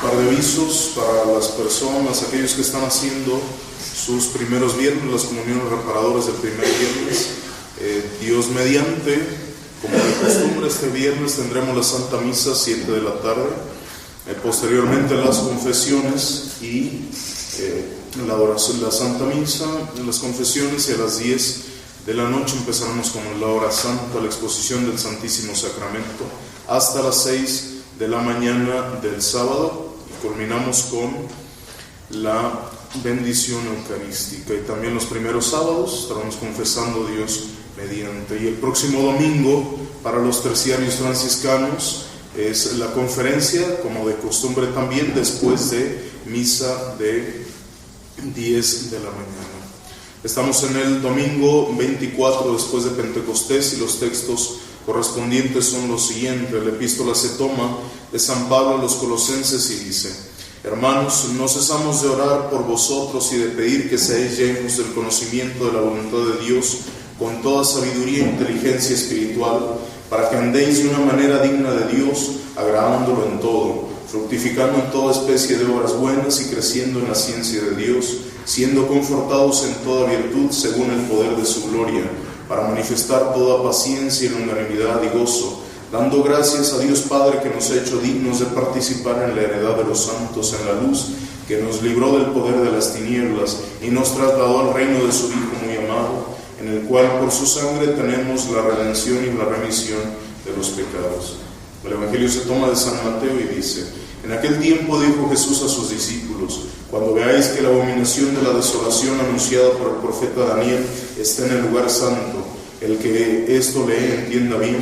par de avisos para las personas, aquellos que están haciendo sus primeros viernes, las comuniones reparadoras del primer viernes. Dios mediante, como de costumbre, este viernes tendremos la Santa Misa a 7 de la tarde, posteriormente las confesiones y la adoración, la Santa Misa, las confesiones, y a las 10 de la noche empezaremos con la hora santa, la exposición del Santísimo Sacramento, hasta las 6 de la mañana del sábado, y culminamos con la bendición eucarística. Y también los primeros sábados estaremos confesando Dios mediante. Y el próximo domingo, para los terciarios franciscanos, es la conferencia, como de costumbre también, después de misa de 10 de la mañana. Estamos en el domingo 24 después de Pentecostés, y los textos correspondientes son los siguientes. La epístola se toma de San Pablo a los Colosenses y dice: Hermanos, no cesamos de orar por vosotros y de pedir que seáis llenos del conocimiento de la voluntad de Dios, con toda sabiduría e inteligencia espiritual, para que andéis de una manera digna de Dios, agradándolo en todo, fructificando en toda especie de obras buenas y creciendo en la ciencia de Dios, siendo confortados en toda virtud según el poder de su gloria, para manifestar toda paciencia y longanimidad y gozo, dando gracias a Dios Padre, que nos ha hecho dignos de participar en la heredad de los santos en la luz, que nos libró del poder de las tinieblas y nos trasladó al reino de su Hijo muy amado, en el cual por su sangre tenemos la redención y la remisión de los pecados. El Evangelio se toma de San Mateo y dice: En aquel tiempo dijo Jesús a sus discípulos: Cuando veáis que la abominación de la desolación anunciada por el profeta Daniel está en el lugar santo, el que esto lee entienda bien.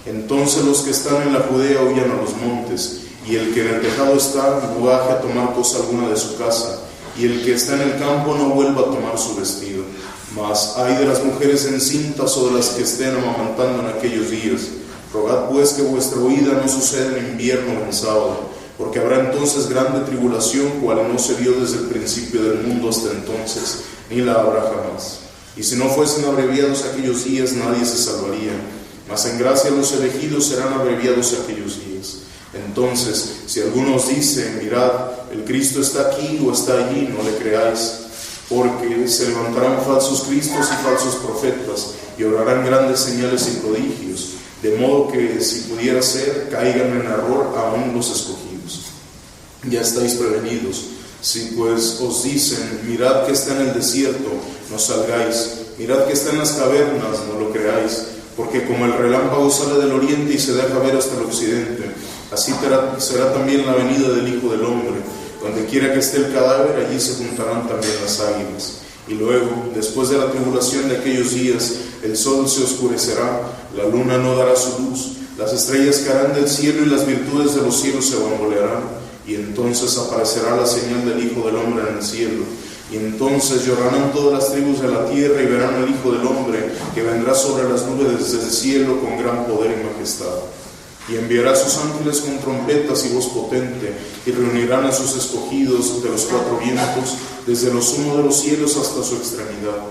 Entonces los que están en la Judea huyan a los montes, y el que en el tejado está no baje a tomar cosa alguna de su casa, y el que está en el campo no vuelva a tomar su vestido. Mas ay de las mujeres encintas o de las que estén amamantando en aquellos días. Rogad pues que vuestra huida no suceda en invierno o en sábado, porque habrá entonces grande tribulación, cual no se vio desde el principio del mundo hasta entonces, ni la habrá jamás. Y si no fuesen abreviados aquellos días, nadie se salvaría. Mas en gracia los elegidos serán abreviados aquellos días. Entonces, si alguno os dice: Mirad, el Cristo está aquí o está allí, no le creáis, porque se levantarán falsos cristos y falsos profetas, y obrarán grandes señales y prodigios, de modo que, si pudiera ser, caigan en error aún los escogidos. Ya estáis prevenidos. Si pues os dicen: Mirad que está en el desierto, no salgáis; mirad que está en las cavernas, no lo creáis, porque como el relámpago sale del oriente y se deja ver hasta el occidente, así será también la venida del Hijo del Hombre. Donde quiera que esté el cadáver, allí se juntarán también las águilas. Y luego, después de la tribulación de aquellos días, el sol se oscurecerá, la luna no dará su luz, las estrellas caerán del cielo y las virtudes de los cielos se bambolearán. Y entonces aparecerá la señal del Hijo del Hombre en el cielo. Y entonces llorarán todas las tribus de la tierra y verán al Hijo del Hombre, que vendrá sobre las nubes desde el cielo con gran poder y majestad. Y enviará a sus ángeles con trompetas y voz potente, y reunirán a sus escogidos de los cuatro vientos, desde lo sumo de los cielos hasta su extremidad.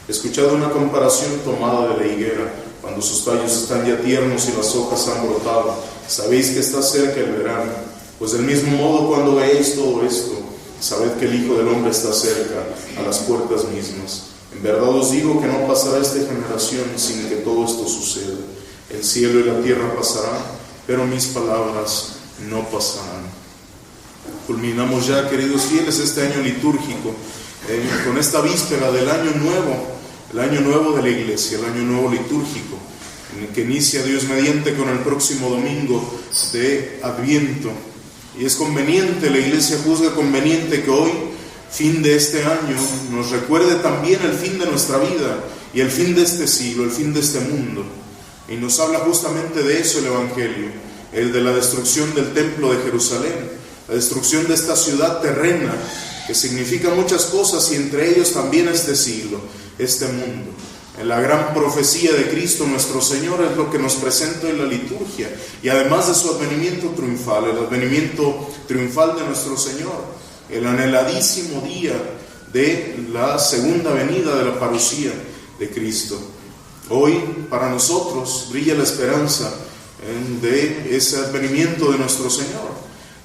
Escuchad una comparación tomada de la higuera. Cuando sus tallos están ya tiernos y las hojas han brotado, sabéis que está cerca el verano. Pues del mismo modo, cuando veáis todo esto, sabed que el Hijo del Hombre está cerca, a las puertas mismas. En verdad os digo que no pasará esta generación sin que todo esto suceda. El cielo y la tierra pasarán, pero mis palabras no pasarán. Culminamos ya, queridos fieles, este año litúrgico, con esta víspera del año nuevo, el año nuevo de la Iglesia, el año nuevo litúrgico, en el que inicia Dios mediante con el próximo domingo de Adviento. Y es conveniente, la Iglesia juzga conveniente que hoy, fin de este año, nos recuerde también el fin de nuestra vida y el fin de este siglo, el fin de este mundo. Y nos habla justamente de eso el Evangelio, el de la destrucción del templo de Jerusalén, la destrucción de esta ciudad terrena, que significa muchas cosas, y entre ellos también este siglo, este mundo. En la gran profecía de Cristo nuestro Señor es lo que nos presenta en la liturgia, y además de su advenimiento triunfal, el advenimiento triunfal de nuestro Señor, el anheladísimo día de la segunda venida de la parucía de Cristo. Hoy para nosotros brilla la esperanza de ese advenimiento de nuestro Señor.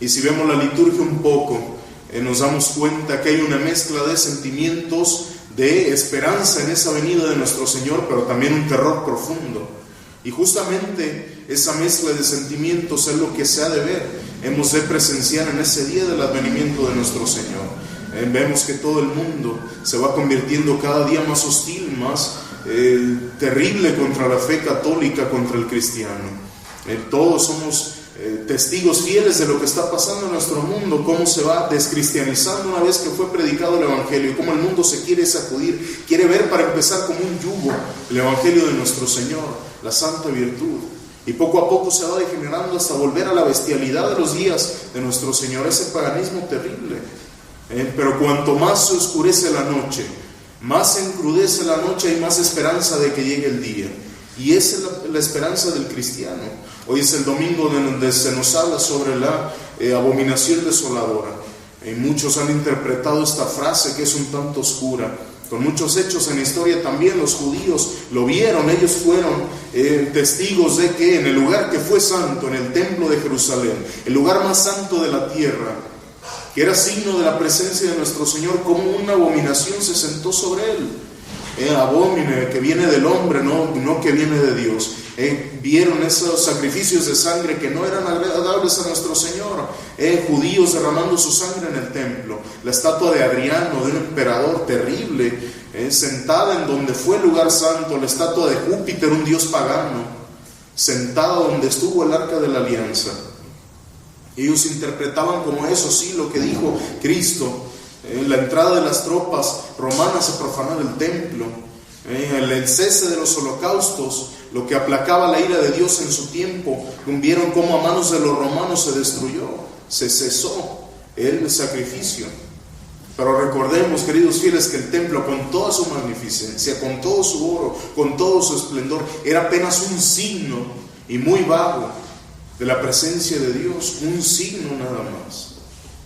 Y si vemos la liturgia un poco, nos damos cuenta que hay una mezcla de sentimientos de esperanza en esa venida de nuestro Señor, pero también un terror profundo. Y justamente esa mezcla de sentimientos es lo que se ha de ver, hemos de presenciar en ese día del advenimiento de nuestro Señor. Vemos que todo el mundo se va convirtiendo cada día más hostil, más terrible contra la fe católica, contra el cristiano. Todos somos testigos fieles de lo que está pasando en nuestro mundo, cómo se va descristianizando una vez que fue predicado el Evangelio, y cómo el mundo se quiere sacudir, quiere ver para empezar como un yugo el Evangelio de nuestro Señor, la santa virtud, y poco a poco se va degenerando hasta volver a la bestialidad de los días de nuestro Señor, ese paganismo terrible. Pero cuanto más se oscurece la noche, más se encrudece la noche, hay más esperanza de que llegue el día. Y esa es la esperanza del cristiano. Hoy es el domingo donde se nos habla sobre la abominación desoladora. Y muchos han interpretado esta frase que es un tanto oscura. Con muchos hechos en la historia también los judíos lo vieron. Ellos fueron testigos de que en el lugar que fue santo, en el templo de Jerusalén, el lugar más santo de la tierra, que era signo de la presencia de nuestro Señor, como una abominación se sentó sobre él. Abómine, que viene del hombre, no que viene de Dios. Vieron esos sacrificios de sangre que no eran agradables a nuestro Señor. Judíos derramando su sangre en el templo. La estatua de Adriano, de un emperador terrible, sentada en donde fue el lugar santo. La estatua de Júpiter, un dios pagano, sentada donde estuvo el arca de la alianza. Ellos interpretaban como eso, sí, lo que dijo Cristo. La entrada de las tropas romanas a profanar el templo, el cese de los holocaustos, lo que aplacaba la ira de Dios en su tiempo. Vieron cómo a manos de los romanos se destruyó, se cesó el sacrificio. Pero recordemos, queridos fieles, que el templo, con toda su magnificencia, con todo su oro, con todo su esplendor, era apenas un signo, y muy vago, de la presencia de Dios, un signo nada más.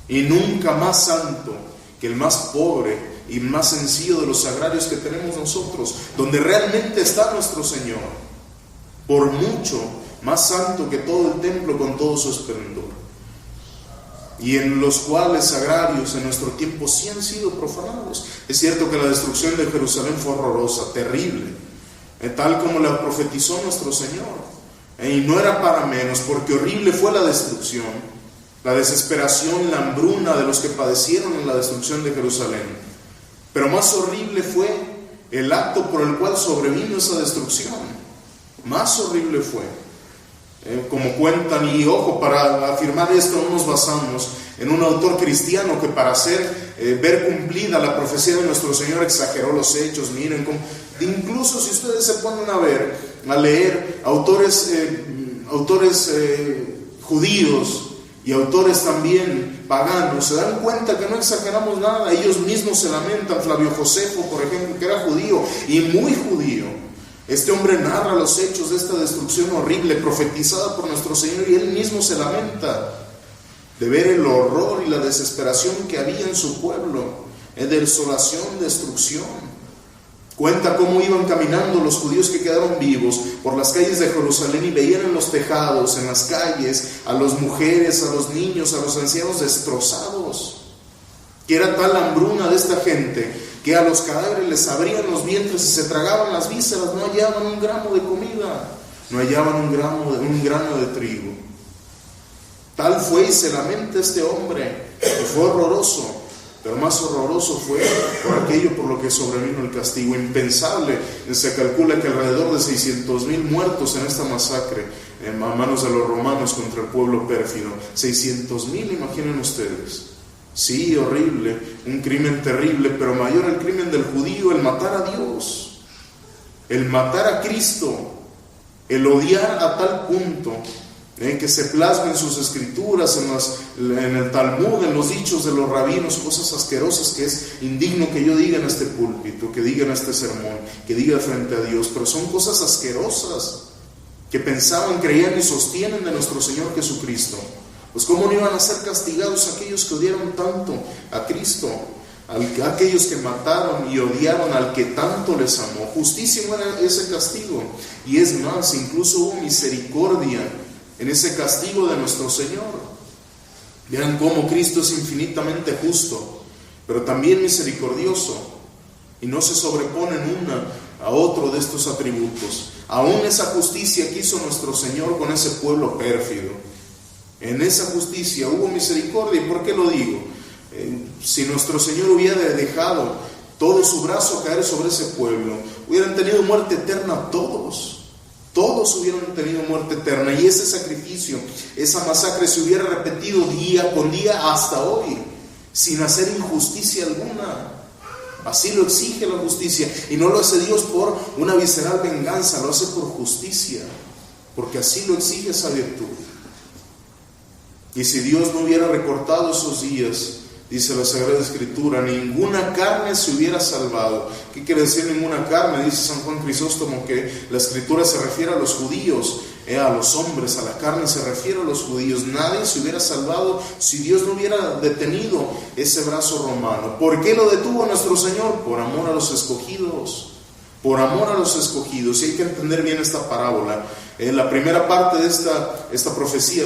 Y nunca más santo que el más pobre y más sencillo de los sagrarios que tenemos nosotros, donde realmente está nuestro Señor, por mucho más santo que todo el templo con todo su esplendor, y en los cuales sagrarios en nuestro tiempo sí han sido profanados. Es cierto que la destrucción de Jerusalén fue horrorosa, terrible, tal como la profetizó nuestro Señor, y no era para menos, porque horrible fue la destrucción, la desesperación, la hambruna de los que padecieron en la destrucción de Jerusalén. Pero más horrible fue el acto por el cual sobrevino esa destrucción. Más horrible fue. Como cuentan, y ojo, para afirmar esto no nos basamos en un autor cristiano que para hacer ver cumplida la profecía de nuestro Señor exageró los hechos. Miren cómo, incluso si ustedes se ponen a leer autores judíos y autores también paganos, se dan cuenta que no exageramos nada. Ellos mismos se lamentan. Flavio Josefo, por ejemplo, que era judío y muy judío, este hombre narra los hechos de esta destrucción horrible profetizada por nuestro Señor, y él mismo se lamenta de ver el horror y la desesperación que había en su pueblo, desolación, destrucción. Cuenta cómo iban caminando los judíos que quedaron vivos por las calles de Jerusalén y veían en los tejados, en las calles, a las mujeres, a los niños, a los ancianos destrozados. Que era tal la hambruna de esta gente que a los cadáveres les abrían los vientres y se tragaban las vísceras, no hallaban un gramo de comida, no hallaban un grano de trigo. Tal fue, y se lamenta este hombre, que fue horroroso. Pero más horroroso fue por aquello por lo que sobrevino el castigo impensable. Se calcula que alrededor de 600,000 muertos en esta masacre a manos de los romanos contra el pueblo pérfido. 600,000, imaginen ustedes. Sí, horrible, un crimen terrible, pero mayor el crimen del judío, el matar a Dios, el matar a Cristo, el odiar a tal punto que se plasma en sus escrituras, en el Talmud, en los dichos de los rabinos, cosas asquerosas que es indigno que yo diga en este púlpito, que diga en este sermón, que diga frente a Dios, pero son cosas asquerosas que pensaban, creían y sostienen de nuestro Señor Jesucristo. Pues cómo no iban a ser castigados aquellos que odiaron tanto a Cristo, aquellos que mataron y odiaron al que tanto les amó. Justísimo era ese castigo, y es más, incluso hubo misericordia en ese castigo de nuestro Señor. Vean cómo Cristo es infinitamente justo, pero también misericordioso, y no se sobreponen una a otro de estos atributos. Aún esa justicia que hizo nuestro Señor con ese pueblo pérfido, en esa justicia hubo misericordia. ¿Y por qué lo digo? Si nuestro Señor hubiera dejado todo su brazo caer sobre ese pueblo, hubieran tenido muerte eterna todos. Todos hubieran tenido muerte eterna, y ese sacrificio, esa masacre se hubiera repetido día con día hasta hoy, sin hacer injusticia alguna. Así lo exige la justicia, y no lo hace Dios por una visceral venganza, lo hace por justicia, porque así lo exige esa virtud. Y si Dios no hubiera recortado esos días, dice la Sagrada Escritura, ninguna carne se hubiera salvado. ¿Qué quiere decir ninguna carne? Dice San Juan Crisóstomo que la Escritura se refiere a los judíos, a los hombres. A la carne se refiere a los judíos. Nadie se hubiera salvado si Dios no hubiera detenido ese brazo romano. ¿Por qué lo detuvo nuestro Señor? Por amor a los escogidos. Por amor a los escogidos. Y hay que entender bien esta parábola. La primera parte de esta profecía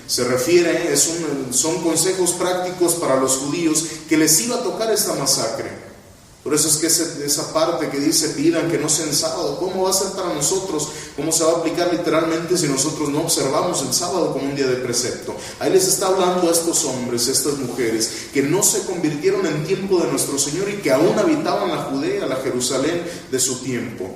se refiere, son consejos prácticos para los judíos que les iba a tocar esta masacre. Por eso es que esa parte que dice pidan que no sea en sábado, ¿cómo va a ser para nosotros? ¿Cómo se va a aplicar literalmente si nosotros no observamos el sábado como un día de precepto? Ahí les está hablando a estos hombres, a estas mujeres, que no se convirtieron en tiempo de nuestro Señor y que aún habitaban la Judea, la Jerusalén de su tiempo.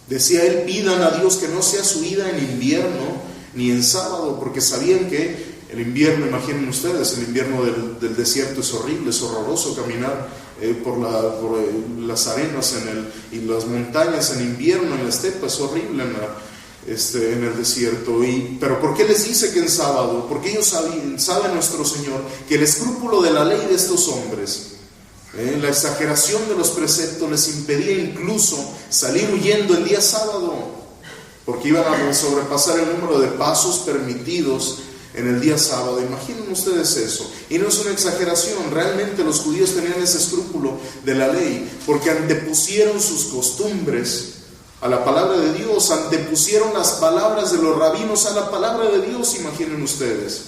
Decía él, pidan a Dios que no sea su ida en invierno ni en sábado, porque sabían que el invierno, imaginen ustedes, el invierno del desierto es horrible, es horroroso caminar por las arenas y las montañas en invierno, en la estepa, es horrible en el desierto. Pero ¿por qué les dice que en sábado? Porque ellos sabe nuestro Señor que el escrúpulo de la ley de estos hombres, la exageración de los preceptos, les impedía incluso salir huyendo el día sábado, porque iban a sobrepasar el número de pasos permitidos en el día sábado. Imaginen ustedes eso. Y no es una exageración, realmente los judíos tenían ese escrúpulo de la ley, porque antepusieron sus costumbres a la palabra de Dios, antepusieron las palabras de los rabinos a la palabra de Dios, imaginen ustedes.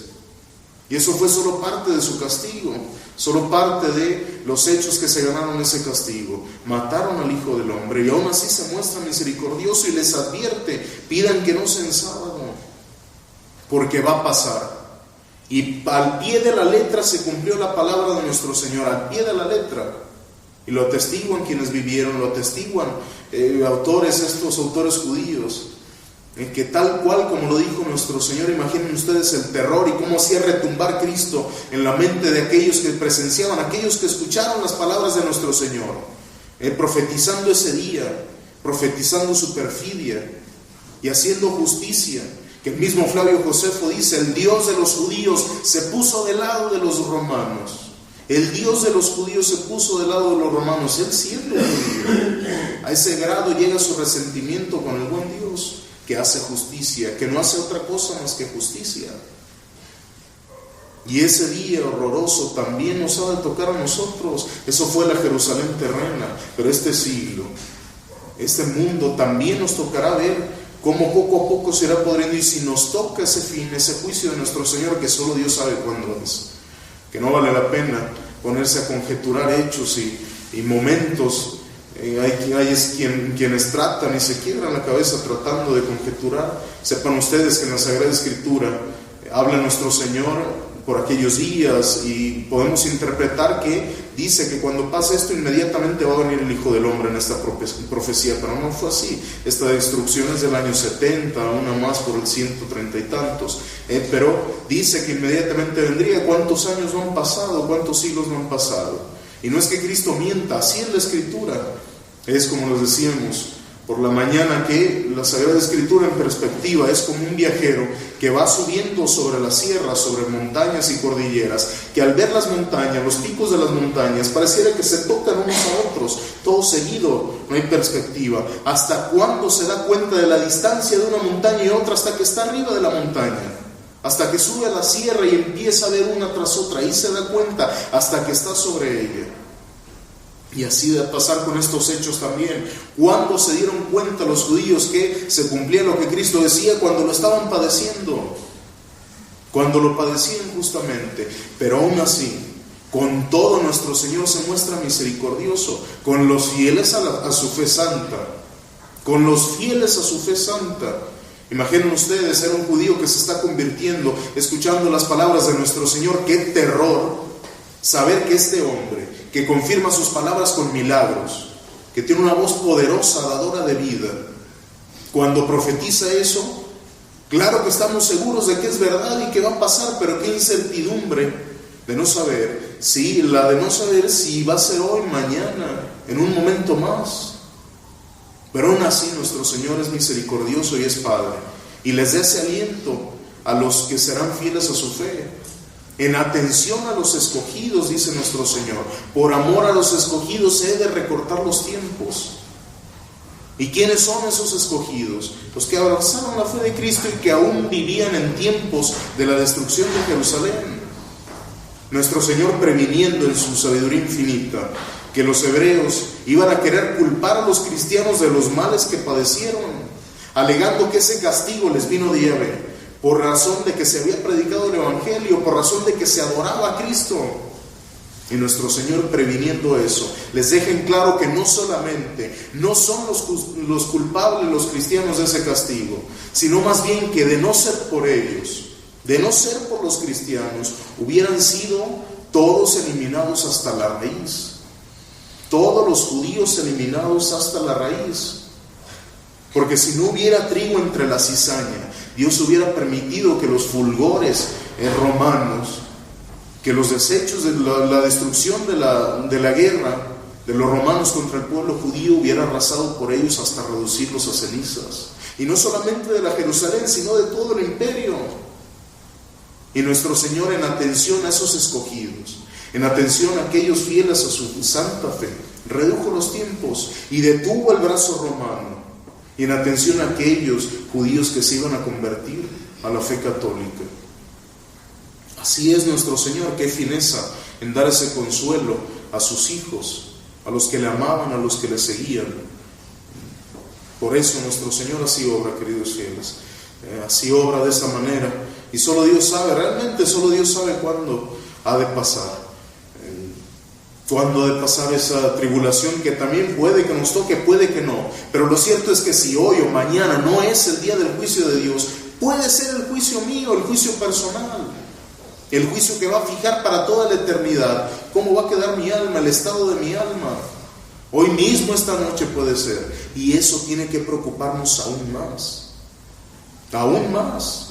Y eso fue solo parte de su castigo, solo parte de los hechos que se ganaron ese castigo. Mataron al Hijo del Hombre, y aún así se muestra misericordioso y les advierte, pidan que no sea en sábado, porque va a pasar. Y al pie de la letra se cumplió la palabra de nuestro Señor, al pie de la letra. Y lo atestiguan quienes vivieron, lo atestiguan estos autores judíos, que tal cual como lo dijo nuestro Señor, imaginen ustedes el terror y cómo hacía retumbar Cristo en la mente de aquellos que presenciaban, aquellos que escucharon las palabras de nuestro Señor, profetizando ese día, profetizando su perfidia y haciendo justicia. Que el mismo Flavio Josefo dice, el Dios de los judíos se puso del lado de los romanos. El Dios de los judíos se puso del lado de los romanos, él siendo judío. A ese grado llega su resentimiento con el buen Dios, que hace justicia, que no hace otra cosa más que justicia. Y ese día horroroso también nos ha de tocar a nosotros. Eso fue la Jerusalén terrena, pero este siglo, este mundo también nos tocará ver cómo poco a poco se irá podriendo, y si nos toca ese fin, ese juicio de nuestro Señor, que solo Dios sabe cuándo es, que no vale la pena ponerse a conjeturar hechos y momentos. Hay quienes tratan y se quiebran la cabeza tratando de conjeturar. Sepan ustedes que en la Sagrada Escritura habla nuestro Señor por aquellos días, y podemos interpretar que dice que cuando pase esto inmediatamente va a venir el Hijo del Hombre en esta profecía, pero no fue así. Esta destrucción es del año 70, una más por el 130 y tantos, pero dice que inmediatamente vendría. ¿Cuántos años no han pasado? ¿Cuántos siglos no han pasado? Y no es que Cristo mienta, así es la Escritura. Es como les decíamos por la mañana, que la Sagrada Escritura en perspectiva es como un viajero que va subiendo sobre las sierras, sobre montañas y cordilleras, que al ver las montañas, los picos de las montañas, pareciera que se tocan unos a otros, todo seguido, no hay perspectiva. ¿Hasta cuándo se da cuenta de la distancia de una montaña y otra? Hasta que está arriba de la montaña, hasta que sube a la sierra y empieza a ver una tras otra, ahí se da cuenta, hasta que está sobre ella. Y así de pasar con estos hechos también. ¿Cuándo se dieron cuenta los judíos que se cumplía lo que Cristo decía? Cuando lo estaban padeciendo. cuando lo padecía injustamente, pero aún así, con todo nuestro Señor se muestra misericordioso, con los fieles a su fe santa, con los fieles a su fe santa. Imaginen ustedes, era un judío que se está convirtiendo, escuchando las palabras de nuestro Señor. ¡Qué terror! Saber que este hombre, que confirma sus palabras con milagros, que tiene una voz poderosa, dadora de vida, cuando profetiza eso, claro que estamos seguros de que es verdad y que va a pasar, pero qué incertidumbre de no saber, sí, la de no saber si va a ser hoy, mañana, en un momento más. Pero aún así nuestro Señor es misericordioso y es Padre, y les da ese aliento a los que serán fieles a su fe. En atención a los escogidos, dice nuestro Señor, por amor a los escogidos he de recortar los tiempos. ¿Y quiénes son esos escogidos? Los que abrazaron la fe de Cristo y que aún vivían en tiempos de la destrucción de Jerusalén. Nuestro Señor, previniendo en su sabiduría infinita que los hebreos iban a querer culpar a los cristianos de los males que padecieron, alegando que ese castigo les vino de Yahvé, por razón de que se había predicado el Evangelio, por razón de que se adoraba a Cristo. Y nuestro Señor, previniendo eso, les deja en claro que no solamente no son los culpables los cristianos de ese castigo, sino más bien que de no ser por ellos, de no ser por los cristianos, hubieran sido todos eliminados hasta la raíz. Todos los judíos eliminados hasta la raíz. Porque si no hubiera trigo entre la cizaña, Dios hubiera permitido que los fulgores romanos, que los desechos de la destrucción de la guerra de los romanos contra el pueblo judío hubiera arrasado por ellos hasta reducirlos a cenizas. Y no solamente de la Jerusalén, sino de todo el imperio. Y nuestro Señor, en atención a esos escogidos, en atención a aquellos fieles a su santa fe, redujo los tiempos y detuvo el brazo romano. Y en atención a aquellos judíos que se iban a convertir a la fe católica. Así es nuestro Señor, qué fineza en dar ese consuelo a sus hijos, a los que le amaban, a los que le seguían. Por eso nuestro Señor así obra, queridos fieles, así obra de esa manera. Y solo Dios sabe, realmente solo Dios sabe cuándo ha de pasar. Cuándo ha de pasar esa tribulación que también puede que nos toque, puede que no. Pero lo cierto es que si hoy o mañana no es el día del juicio de Dios, puede ser el juicio mío, el juicio personal. El juicio que va a fijar para toda la eternidad cómo va a quedar mi alma, el estado de mi alma. Hoy mismo, esta noche puede ser. Y eso tiene que preocuparnos aún más. Aún más.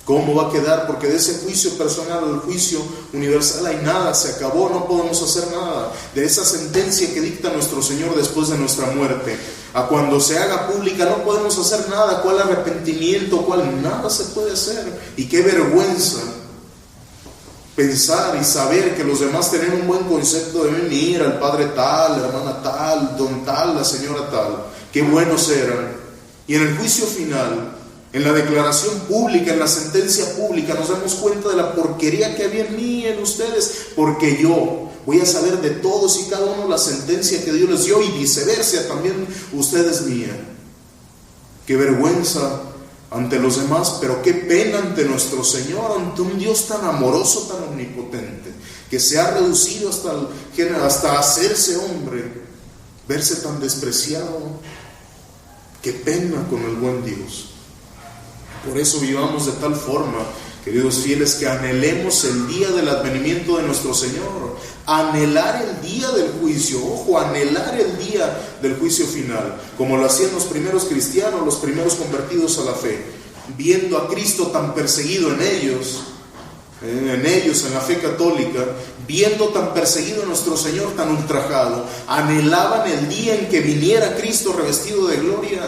¿Cómo va a quedar? Porque de ese juicio personal al juicio universal hay nada, se acabó, no podemos hacer nada. De esa sentencia que dicta nuestro Señor después de nuestra muerte, a cuando se haga pública no podemos hacer nada. ¿Cuál arrepentimiento? ¿Cuál? Nada se puede hacer. Y qué vergüenza pensar y saber que los demás tienen un buen concepto de venir al padre tal, la hermana tal, don tal, la señora tal. Qué buenos eran. Y en el juicio final, en la declaración pública, en la sentencia pública, nos damos cuenta de la porquería que había en mí y en ustedes, porque yo voy a saber de todos y cada uno la sentencia que Dios les dio, y viceversa, también ustedes mía. Qué vergüenza ante los demás, pero qué pena ante nuestro Señor, ante un Dios tan amoroso, tan omnipotente, que se ha reducido hasta hacerse hombre, verse tan despreciado. Qué pena con el buen Dios. Por eso vivamos de tal forma, queridos fieles, que anhelemos el día del advenimiento de nuestro Señor. Anhelar el día del juicio, ojo, anhelar el día del juicio final, como lo hacían los primeros cristianos, los primeros convertidos a la fe, viendo a Cristo tan perseguido en ellos, en la fe católica, viendo tan perseguido a nuestro Señor, tan ultrajado, anhelaban el día en que viniera Cristo revestido de gloria.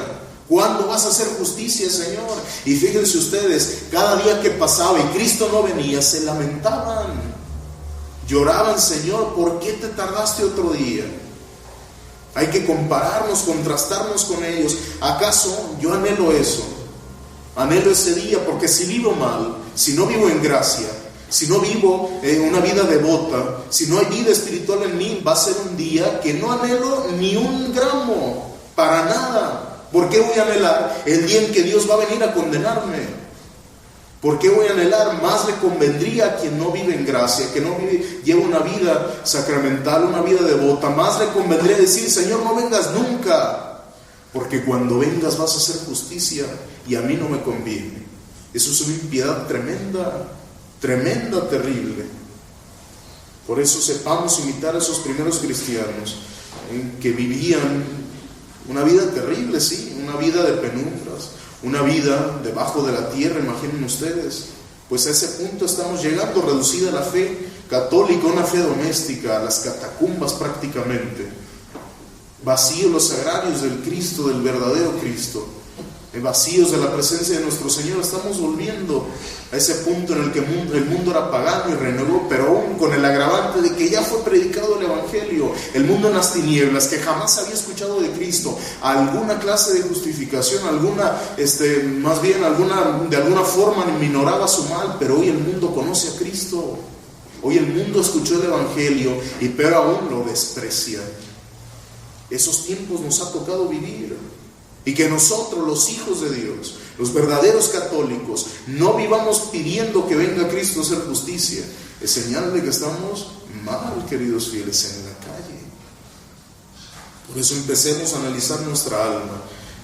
¿Cuándo vas a hacer justicia, Señor? Y fíjense ustedes, cada día que pasaba y Cristo no venía, se lamentaban, lloraban: Señor, ¿por qué te tardaste otro día? Hay que compararnos, contrastarnos con ellos. ¿Acaso yo anhelo eso? Anhelo ese día, porque si vivo mal, si no vivo en gracia, si no vivo una vida devota, si no hay vida espiritual en mí, va a ser un día que no anhelo ni un gramo, para nada. ¿Por qué voy a anhelar el día en que Dios va a venir a condenarme? ¿Por qué voy a anhelar? Más le convendría a quien no vive en gracia, que no lleva una vida sacramental, una vida devota. Más le convendría decir: Señor, no vengas nunca, porque cuando vengas vas a hacer justicia y a mí no me conviene. Eso es una impiedad tremenda, tremenda, terrible. Por eso sepamos imitar a esos primeros cristianos que vivían una vida terrible, sí, una vida de penumbras, una vida debajo de la tierra. Imaginen ustedes, pues a ese punto estamos llegando, reducida la fe católica, una fe doméstica, a las catacumbas prácticamente, vacíos los sagrarios del Cristo, del verdadero Cristo, vacíos de la presencia de nuestro Señor. Estamos volviendo a ese punto en el que el mundo era pagano y renuevo, pero aún con el agravante de que ya fue predicado el Evangelio. El mundo en las tinieblas, que jamás había escuchado de Cristo, alguna clase de justificación, de alguna forma minoraba su mal, pero hoy el mundo conoce a Cristo. Hoy el mundo escuchó el Evangelio y peor aún lo desprecia. Esos tiempos nos ha tocado vivir. Y que nosotros, los hijos de Dios, los verdaderos católicos, no vivamos pidiendo que venga Cristo a hacer justicia. Es señal de que estamos mal, queridos fieles, en la calle. Por eso empecemos a analizar nuestra alma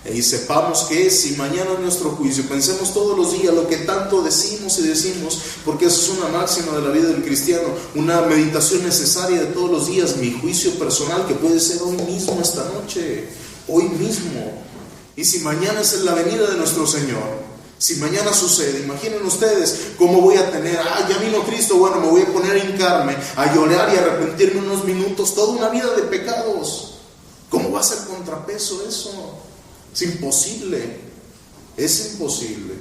y sepamos que si mañana es nuestro juicio, pensemos todos los días lo que tanto decimos y decimos, porque eso es una máxima de la vida del cristiano, una meditación necesaria de todos los días. Mi juicio personal, que puede ser hoy mismo, esta noche, hoy mismo. Y si mañana es la venida de nuestro Señor, si mañana sucede, imaginen ustedes cómo voy a tener: ya vino Cristo, bueno, me voy a poner a hincarme, a llorar y a arrepentirme unos minutos, toda una vida de pecados. ¿Cómo va a ser contrapeso eso? Es imposible, es imposible.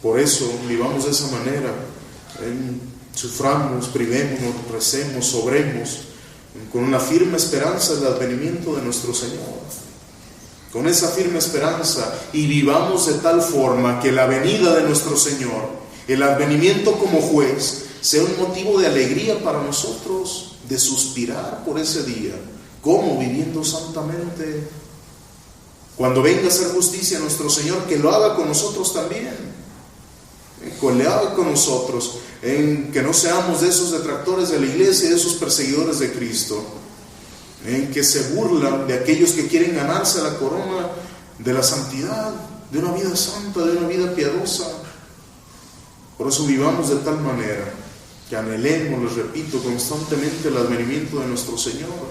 Por eso vivamos de esa manera, suframos, privémonos, recemos, obremos, con una firme esperanza del advenimiento de nuestro Señor. Con esa firme esperanza, y vivamos de tal forma que la venida de nuestro Señor, el advenimiento como juez, sea un motivo de alegría para nosotros, de suspirar por ese día. ¿Cómo? Viviendo santamente. Cuando venga a hacer justicia a nuestro Señor, que lo haga con nosotros también, que le haga con nosotros, que no seamos de esos detractores de la iglesia y de esos perseguidores de Cristo, que se burlan de aquellos que quieren ganarse la corona de la santidad, de una vida santa, de una vida piadosa. Por eso vivamos de tal manera que anhelemos, les repito, constantemente el advenimiento de nuestro Señor,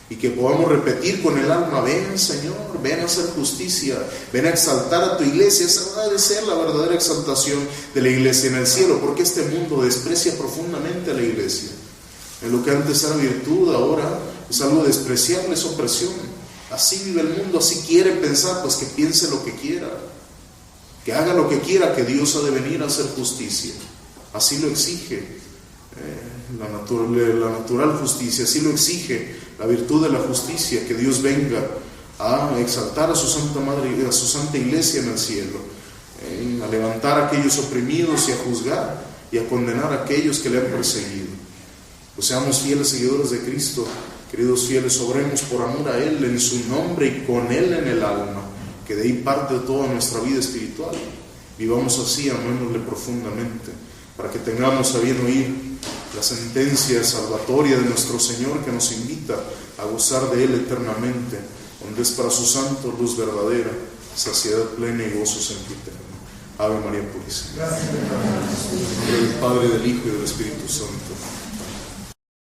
y que podamos repetir con el alma: ven, Señor, ven a hacer justicia, ven a exaltar a tu iglesia. Esa debe ser la verdadera exaltación de la iglesia en el cielo, porque este mundo desprecia profundamente a la iglesia. En lo que antes era virtud, ahora es algo despreciable, es opresión. Así vive el mundo, así quiere pensar, pues que piense lo que quiera, que haga lo que quiera, que Dios ha de venir a hacer justicia. Así lo exige la natural justicia, así lo exige la virtud de la justicia, que Dios venga a exaltar a su Santa Madre, a su Santa Iglesia en el cielo, a levantar a aquellos oprimidos y a juzgar y a condenar a aquellos que le han perseguido. Pues seamos fieles seguidores de Cristo, queridos fieles, obremos por amor a Él, en su nombre y con Él en el alma, que de ahí parte toda nuestra vida espiritual. Vivamos así, amémosle profundamente, para que tengamos a bien oír la sentencia salvatoria de nuestro Señor, que nos invita a gozar de Él eternamente, donde es para sus santos luz verdadera, saciedad plena y gozo sempiterno. Ave María Purísima. En nombre del Padre, del Hijo y del Espíritu Santo.